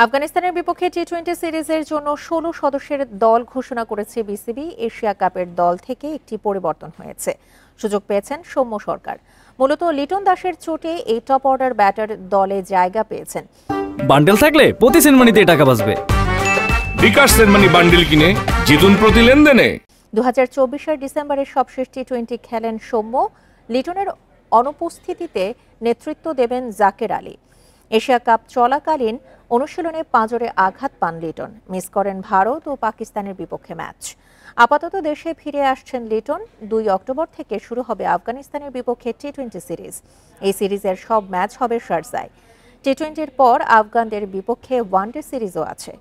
আফগানিস্তানের বিপক্ষে টি-20 সিরিজের জন্য ১৬ সদস্যের দল ঘোষণা করেছে বিসিবি। এশিয়া কাপের দল থেকে একটি পরিবর্তন হয়েছে। সুযোগ পেয়েছেন সৌম্য সরকার। মূলত লিটন দাসের চোটে এই টপ অর্ডার ব্যাটার দলে জায়গা পেয়েছেন। বান্ডেল থাকলে প্রতি সেনমানিতে টাকা বাঁচবে। বিকাশ সেনমানি বান্ডেল কিনে জিতুন প্রতি লেনদেনে। ২০২৪ ডিসেম্বরের সবশেষ টি-20 খেলেন সৌম্য। লিটনের অনুপস্থিতিতে নেতৃত্ব দেবেন জাকের আলী। এশিয়া কাপ চলাকালীন অনুশীলনে পাঁজরে আঘাত পান লিটন। মিস করেন ভারত ও পাকিস্তানের বিপক্ষে ম্যাচ। আপাতত দেশে ফিরে আসছেন লিটন। ২ অক্টোবর থেকে শুরু হবে আফগানিস্তানের বিপক্ষে টি-20 সিরিজ। এই সিরিজের সব ম্যাচ হবে শারজায়। টি-20-র পর আফগানদের বিপক্ষে ওয়ানডে সিরিজও আছে।